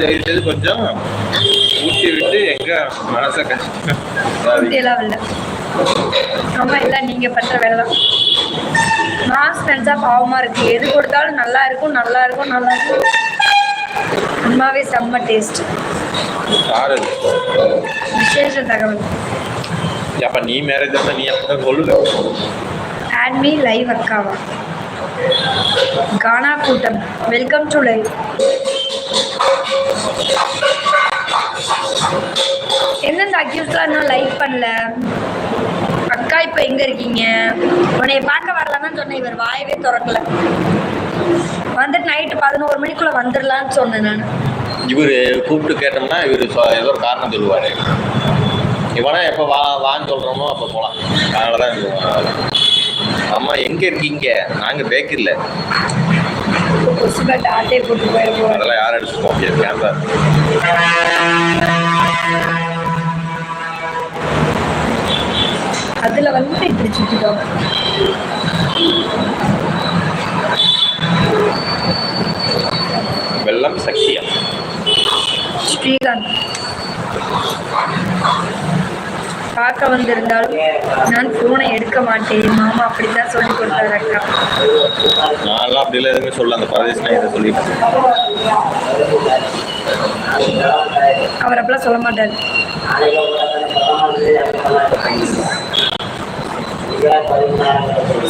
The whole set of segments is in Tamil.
செய்து கொஞ்சம் ஊட்டி விட்டு எங்க மனசை ஊட்டியெல்லாம் இல்லை. ஆமா, எல்லாம் நீங்க பண்ற வேலை தான். மாஸ் நினைச்சா பாவமா இருக்கு. எது கொடுத்தாலும் நல்லா இருக்கும் நல்லா இருக்கும் நல்லா இருக்கும். உண்மாவே செம்ம டேஸ்ட். விசேஷ தகவல். அப்ப நீ மேரேஜ் ஆனா நீ அப்பதான் சொல்லுங்க. ஆட் மீ லைவ் அக்காவா? கானா கூட்டம் வெல்கம் டு லைவ். எந்தெந்த அக்யூஸ்லாம் இன்னும் லைக் பண்ணல? அக்கா இப்போ எங்க இருக்கீங்க? உன்னைய பார்க்க வரலான்னு சொன்னேன். இவர் வாயவே திறக்கல. வந்துட்டு நைட்டு 11 மணிக்குள்ள வந்துடலான்னு சொன்னேன் நான். இவர் கூப்பிட்டு கேட்டோம்னா இவர் ஏதோ ஒரு காரணம் சொல்லுவாரு. இவனா எப்போ வான்னு சொல்கிறோமோ அப்போ போகலாம். அதனால தான் அம்மா எங்கே இருக்கீங்க? நாங்கள் பேக்கரியில். ஆட்டை போட்டு போயிருக்கோம். அதெல்லாம் யாரும் எடுத்து போக முடியாது. கேமரா அதில் வந்து இப்படி சுற்றிட்டோம். வெள்ளம் சக்தியா ஸ்ரீகாந்த் பார்க்க வந்திருந்தாலும் நான் ஃபோனை எடுக்க மாட்டேன் மாமா அப்படிதான் சொல்லி கொடுத்தாரு அக்கா. நான்லாம் அப்படிலாம் எதுவுமே சொல்ல. அந்த பரதேஷ் நான் இதை சொல்லிட்டேன். அவர் அப்படிலாம் சொல்ல மாட்டார்.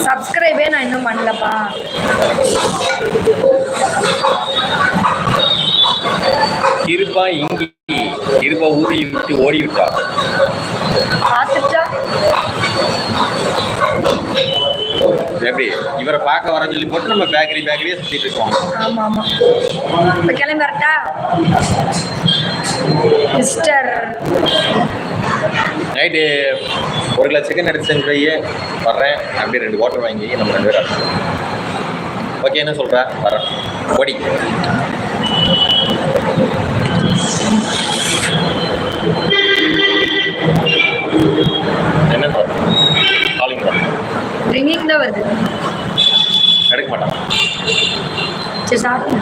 சப்ஸ்கிரைபே நான் இன்னும் பண்ணலப்பா. இருப்பா இங்கி இருப்பா ஊறி விட்டு ஓடி விட்டா பார்த்துட்டா எப்படி இவரை பார்க்க வரன்னு சொல்லி போட்டு நம்ம பேக்கரியே சுற்றிட்டு இருக்கோம். ஆமா ஆமா. இப்போ கிளம்பி வரட்டா மிஸ்டர்? நைட்டு 1 கிலோ சிக்கன் எடுத்து செஞ்சு வர்றேன். அப்படியே 2 வாட்டர் வாங்கி நம்ம 2 பேரும். ஓகே, என்ன சொல்கிற? வரேன். ஓடி என்ன சார் காலிங் தான் ரிங்கிங் தான் வருது. எடுக்க மாட்டான். சரி சாப்பிடுங்க.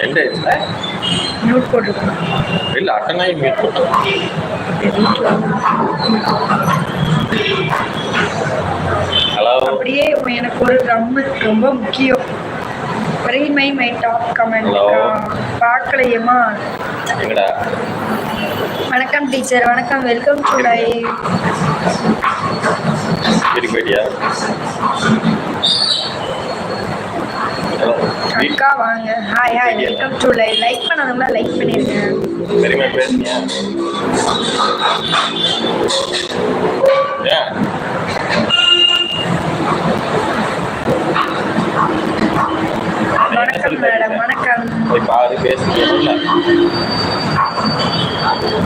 எந்த ஆயிடுச்சுல மியூட் போட்டிருக்கோம். இல்லை அட்டனாய் மியூட் போட்டோம். ஹலோ. அப்படியே எனக்கு ஒரு ரொம்ப முக்கியம். மை டாப் கமெண்ட் பார்க்கலையேம்மா. எங்கடா? வணக்கம் டீச்சர். வணக்கம். Welcome to live. வீட்டுக்கு போயிட்டியா? அக்கா வாங்க. Hi hi. Welcome to live. Like பண்ணாதவங்களா லைக் பண்ணிருங்க. சரிமா பேசுனியா? வணக்கம் மேடம். வணக்கம். பாரு பேசுறீங்க.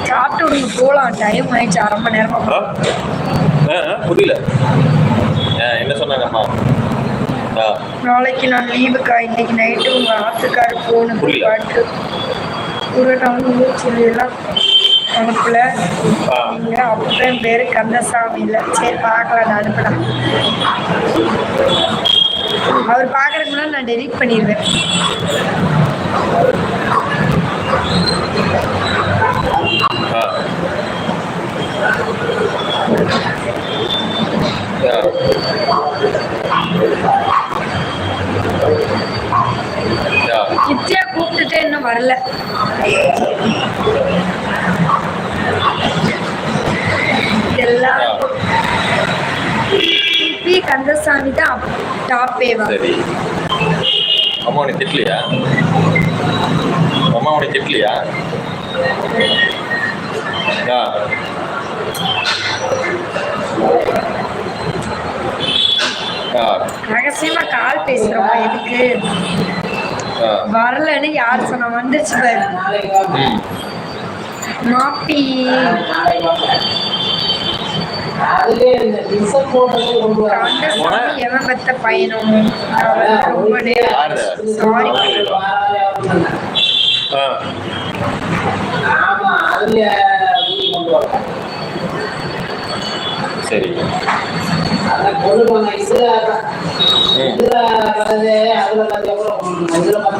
சாப்பிட்டு விடுங்க போகலாம். டைம் ஆயிடுச்சு. 1/2 மணி நேரமா. புரியல என்ன சொன்னாங்கம்மா? நாளைக்கு நான் லீவுக்கா. இன்னைக்கு நைட்டு உங்கள் ஆத்துக்காரு ஃபோனு பாட்டு சொல்லலாம் அனுப்பல. நீங்கள் அப்பன் பேர் கந்தசாமி இல்லை. சரி பார்க்கலாம். நான் அனுப்பினேன். அவர் பார்க்குறதுக்கு முன்னாடி நான் டெலீட் பண்ணிடுவேன். நித்யா கூப்பிட்டுட்டே இன்னும் வரல. எல்லாம் கந்தசாமி தான் டாப்பேவா? சரி. அம்மா உனக்கு திட்டலையா? அம்மா உனக்கு திட்டலையா? ரகசியமா கால் பேசுறோம். எதுக்கு வரலன்னு யார் சொன்ன? வந்துருச்சு பாரு மாப்பி. எவன் பெத்த பையனும் ரொம்ப சாரி. சரி. இதுல